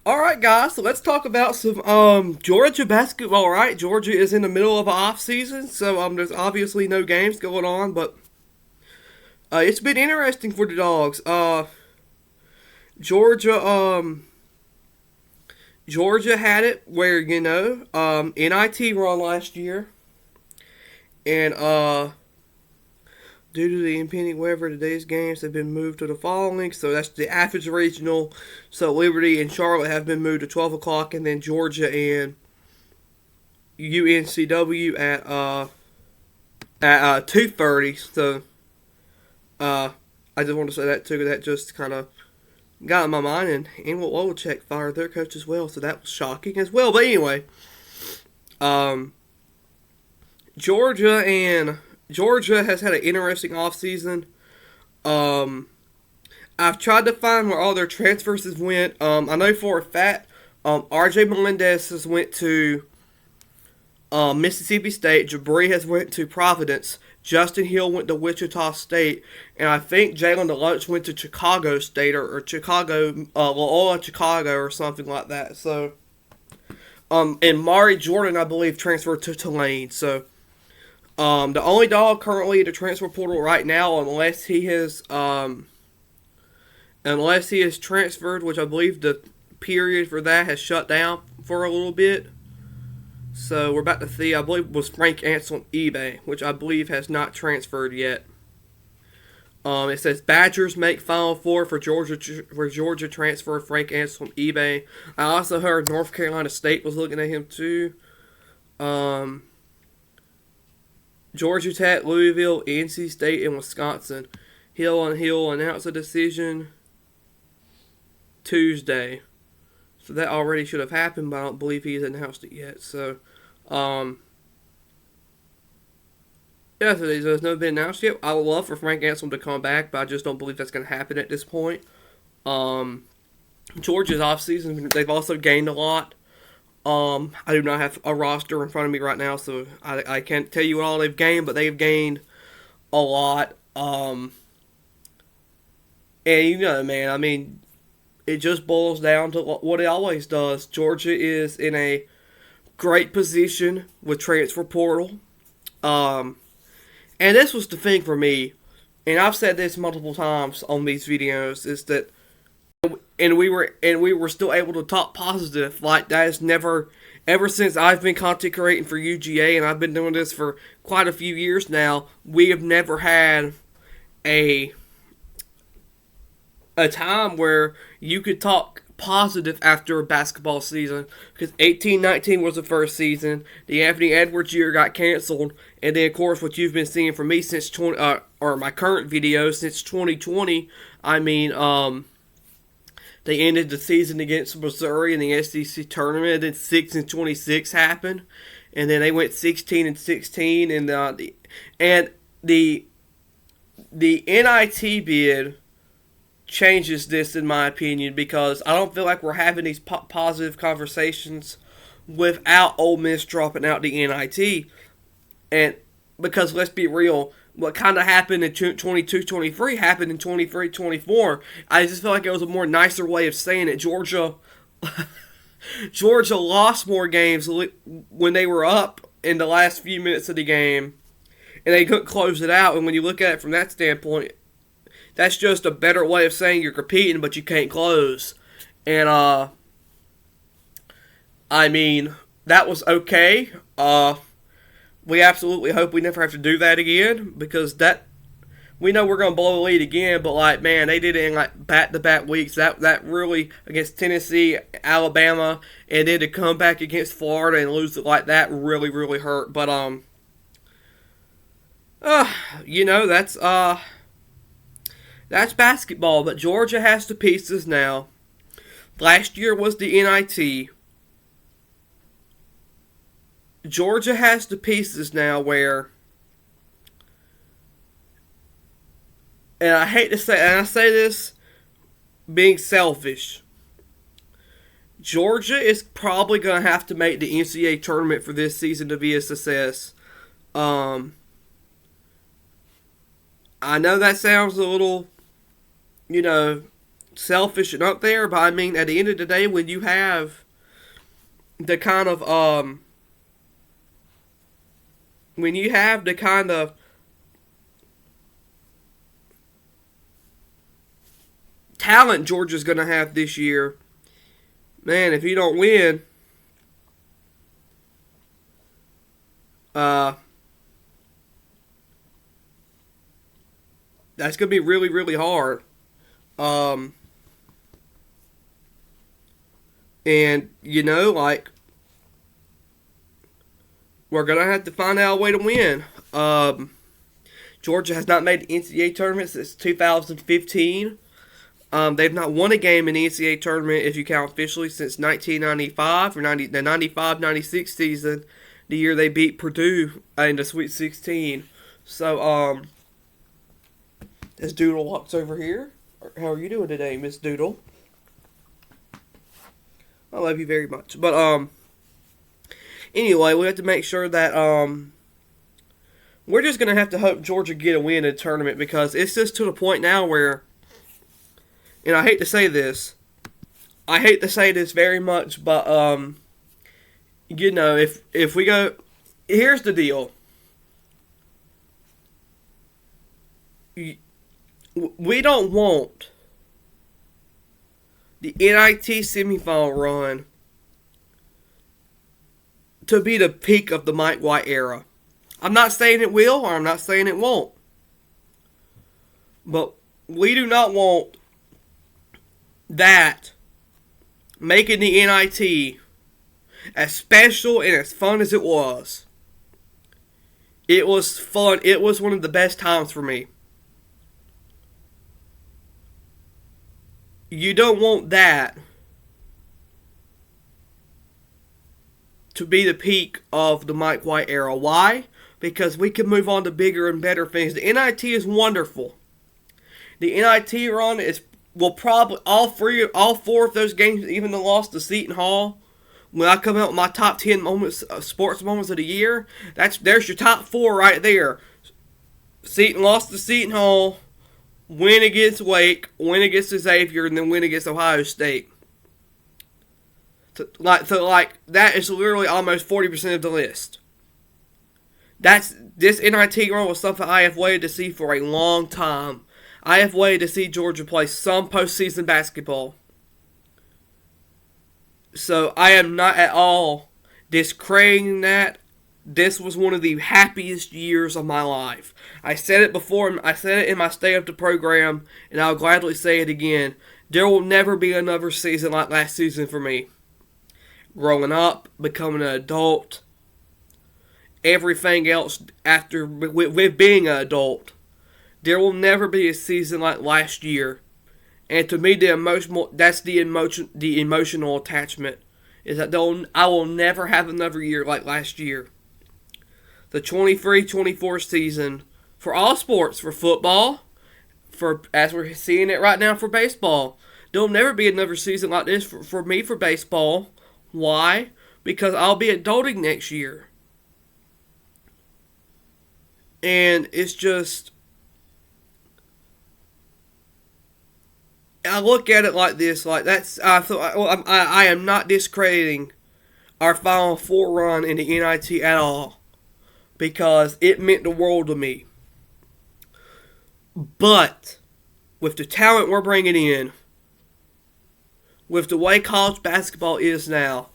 All right, guys. So let's talk about some Georgia basketball. All right, Georgia is in the middle of an off season, so there's obviously no games going on, but it's been interesting for the Dogs. Georgia Georgia had it where NIT run last year, and due to the impending weather, today's games have been moved to the following. So that's the Athens Regional. So Liberty and Charlotte have been moved to 12 o'clock, and then Georgia and UNCW at 2:30. So I just want to say that too. That just kind of got in my mind, and Wolchek fired their coach as well. So that was shocking as well. But anyway, um, Georgia has had an interesting offseason. Um, I've tried to find where all their transfers has went. I know for a fact, RJ Melendez has went to Mississippi State. Jabri has went to Providence. Justin Hill went to Wichita State, and I think Jalen DeLoach went to Chicago State or Chicago, Loyola Chicago or something like that. So, and Mari Jordan, I believe, transferred to Tulane. So, the only dog currently in the transfer portal right now, unless he is transferred, which I believe the period for that has shut down for a little bit. So we're about to see, I believe it was Frank Ansel eBay, which I believe has not transferred yet. It says Badgers make Final Four for Georgia transfer Frank Ansel eBay. I also heard North Carolina State was looking at him too. Georgia Tech, Louisville, NC State, and Wisconsin. Hill announced a decision Tuesday. So that already should have happened, but I don't believe he's announced it yet. So, yeah, so there's no been announced yet. I would love for Frank Ansel to come back, but I just don't believe that's going to happen at this point. Georgia's offseason, they've also gained a lot. I do not have a roster in front of me right now, so I can't tell you what all they've gained, but they've gained a lot. And man, I mean, it just boils down to what it always does. Georgia is in a great position with transfer portal. And this was the thing for me, and I've said this multiple times on these videos, is that we were still able to talk positive. Like that is never ever since I've been content creating for UGA, and I've been doing this for quite a few years now. We have never had a time where you could talk positive after a basketball season, because 18-19 was the first season. The Anthony Edwards year got canceled, and then of course what you've been seeing from me since or my current video since 2020. I mean, they ended the season against Missouri in the SEC tournament, and then 6-26 happened, and then they went 16-16, and the NIT bid changes this, in my opinion, because I don't feel like we're having these positive conversations without Ole Miss dropping out the NIT. And because let's be real, what kind of happened in 22-23 happened in 23-24. I just feel like it was a more nicer way of saying it. Georgia lost more games when they were up in the last few minutes of the game, and they couldn't close it out. And when you look at it from that standpoint, that's just a better way of saying you're competing, but you can't close. And, I mean, that was okay. We absolutely hope we never have to do that again, because we know we're going to blow a lead again, but, like, man, they did it in, like, back-to-back weeks. That really, against Tennessee, Alabama, and then to come back against Florida and lose it like that really, really hurt. But, that's basketball, but Georgia has the pieces now. Last year was the NIT. Georgia has the pieces now where, and I hate to say, and I say this being selfish, Georgia is probably going to have to make the NCAA tournament for this season to be a success. I know that sounds a little, selfish and up there, but I mean, at the end of the day, when you have the kind of when you have the kind of talent Georgia's going to have this year, man, if you don't win, that's going to be really, really hard. And, you know, like, we're going to have to find out a way to win. Georgia has not made the NCAA tournament since 2015. They've not won a game in the NCAA tournament, if you count officially, since 1995, or the 95-96 season, the year they beat Purdue in the Sweet 16. So, as Doodle walks over here, how are you doing today, Miss Doodle? I love you very much. But, anyway, we have to make sure that, we're just going to have to hope Georgia get a win in the tournament, because it's just to the point now where, and I hate to say this very much, but, you know, if we go, here's the deal. We don't want the NIT semifinal run to be the peak of the Mike White era. I'm not saying it will, or I'm not saying it won't. But we do not want that making the NIT as special and as fun as it was. It was fun. It was one of the best times for me. You don't want that to be the peak of the Mike White era. Why? Because we can move on to bigger and better things. The NIT is wonderful. The NIT run will probably all four of those games, even the loss to Seton Hall. When I come out with my top 10 moments, sports moments of the year, there's your top 4 right there. Seton lost to Seton Hall, win against Wake, win against Xavier, and then win against Ohio State. So that is literally almost 40% of the list. This NIT run was something I have waited to see for a long time. I have waited to see Georgia play some postseason basketball. So I am not at all discrediting that. This was one of the happiest years of my life. I said it before. I said it in my Stay Up to program, and I'll gladly say it again. There will never be another season like last season for me. Growing up, becoming an adult, everything else after with being an adult. There will never be a season like last year. And to me, that's the emotional attachment. Is that I will never have another year like last year. The 23-24 season for all sports, for football, as we're seeing it right now for baseball. There'll never be another season like this for me for baseball. Why? Because I'll be adulting next year. And it's just, I look at it like this, like I am not discrediting our Final Four run in the NIT at all, because it meant the world to me. But with the talent we're bringing in, with the way college basketball is now,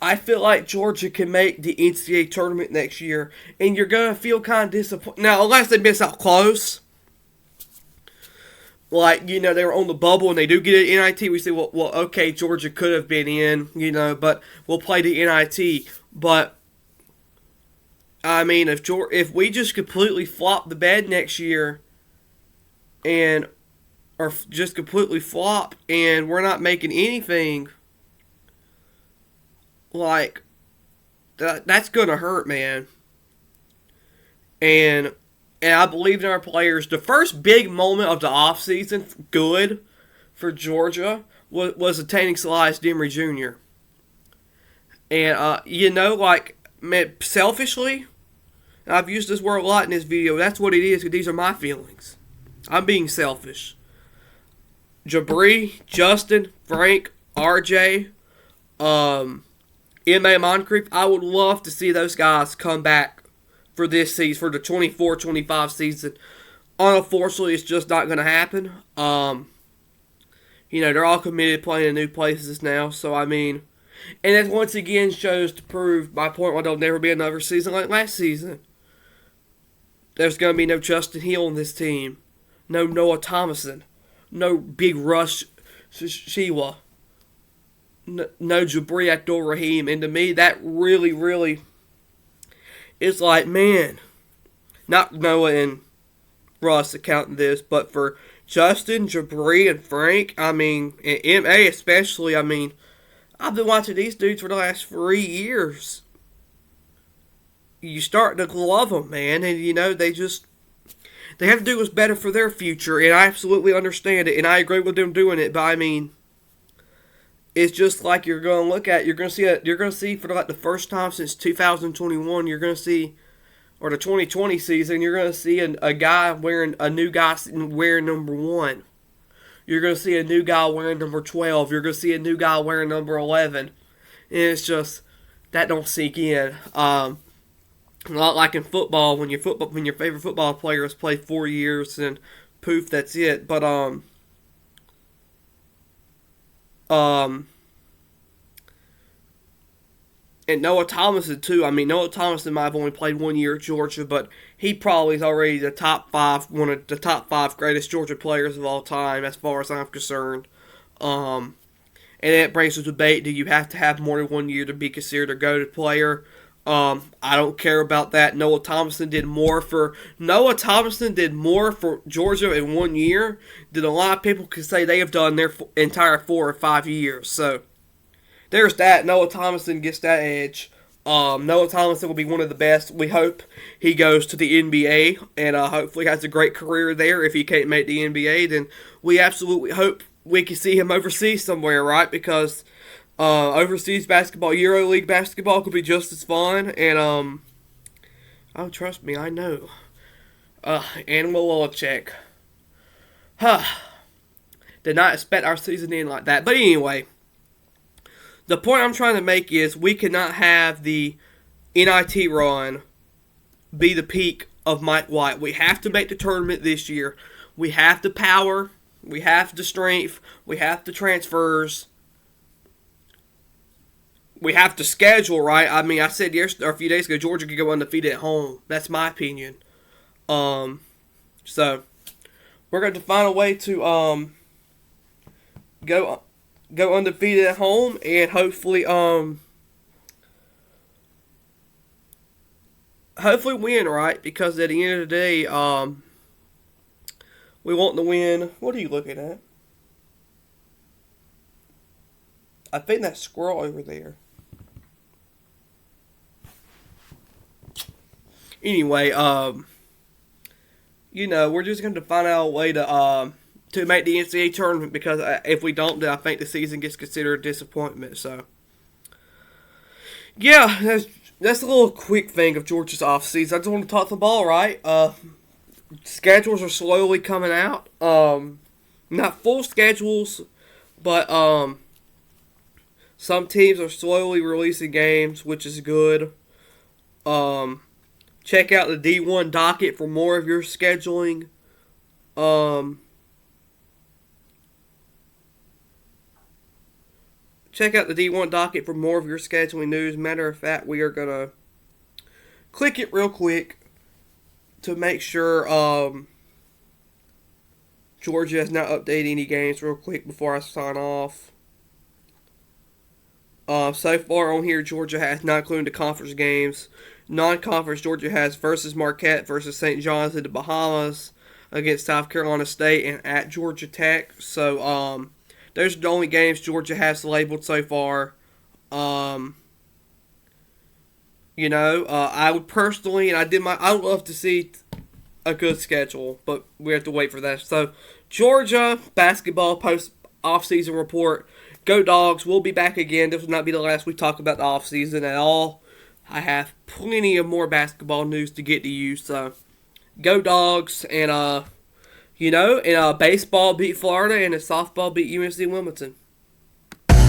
I feel like Georgia can make the NCAA tournament next year, and you're going to feel kind of disappointed. Now, unless they miss out close, like, you know, they were on the bubble and they do get an NIT, we say, well, okay, Georgia could have been in, you know, but we'll play the NIT. But, I mean, if we just completely flop the bed next year, or just completely flop, and we're not making anything, like, that's going to hurt, man. And I believe in our players. The first big moment of the offseason, good, for Georgia, was attaining Silas Demery Jr. And, you know, like, man, selfishly, and I've used this word a lot in this video, that's what it is, because these are my feelings. I'm being selfish. Jabri, Justin, Frank, RJ, M.A. Moncrief. I would love to see those guys come back for this season, for the 24-25 season. Unfortunately, it's just not going to happen. They're all committed playing in new places now, so I mean, and that once again shows to prove my point why there'll never be another season like last season. There's going to be no Justin Hill on this team, no Noah Thomason, no Big Rush Shiwa, no Jabri Abdul-Rahim, and to me that really, really is like, man, not Noah and Russ accounting this, but for Justin, Jabri, and Frank, I mean, and M.A. especially, I mean, I've been watching these dudes for the last 3 years. You start to love them, man, and they have to do what's better for their future, and I absolutely understand it, and I agree with them doing it, but I mean, it's just like you're going to see for like the first time since 2021, you're going to see, or the 2020 season, you're going to see a guy wearing, a new guy wearing number 1. You're going to see a new guy wearing number 12. You're going to see a new guy wearing number 11. And it's just, that don't sink in. Not like in football, when your favorite football player has played 4 years and poof, that's it. But and Noah Thomason too. I mean, Noah Thomason might have only played 1 year at Georgia, but he probably is already one of the top 5 greatest Georgia players of all time, as far as I'm concerned. And that brings the debate: do you have to have more than 1 year to be considered a go-to player? I don't care about that. Noah Thomason did more for Georgia in 1 year than a lot of people can say they have done their entire 4 or 5 years. So there's that. Noah Thomason gets that edge. Noah Thomason will be one of the best. We hope he goes to the NBA and hopefully has a great career there. If he can't make the NBA, then we absolutely hope we can see him overseas somewhere, right? Because overseas basketball, EuroLeague basketball could be just as fun. And, oh, trust me, I know. Animal check. Did not expect our season to end like that. But anyway, the point I'm trying to make is we cannot have the NIT run be the peak of Mike White. We have to make the tournament this year. We have the power. We have the strength. We have the transfers. We have to schedule, right? I mean, I said a few days ago, Georgia could go undefeated at home. That's my opinion. So we're going to find a way to go undefeated at home and hopefully win, right? Because at the end of the day, we want to win. What are you looking at? I think that squirrel over there. Anyway, we're just going to find out a way to make the NCAA tournament, because if we don't, then I think the season gets considered a disappointment. So, yeah, that's a little quick thing of Georgia's offseason. I just want to talk the ball, right? Schedules are slowly coming out. Not full schedules, but some teams are slowly releasing games, which is good. Check out the D1 docket for more of your scheduling. Check out the D1 docket for more of your scheduling news. Matter of fact, we are going to click it real quick to make sure Georgia has not updated any games real quick before I sign off. So far on here, Georgia has not included the conference games. Non-conference, Georgia has versus Marquette versus St. John's in the Bahamas, against South Carolina State, and at Georgia Tech. So, those are the only games Georgia has labeled so far. I would personally, and I would love to see a good schedule, but we have to wait for that. So, Georgia basketball post off-season report. Go Dogs. We'll be back again. This will not be the last we talk about the off-season at all. I have plenty of more basketball news to get to you, so go Dogs, and You know, and baseball beat Florida, and softball beat UNC Wilmington. Dawgs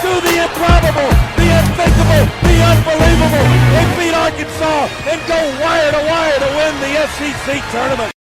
do the improbable, the unthinkable, the unbelievable. They beat Arkansas and go wire to wire to win the SEC tournament.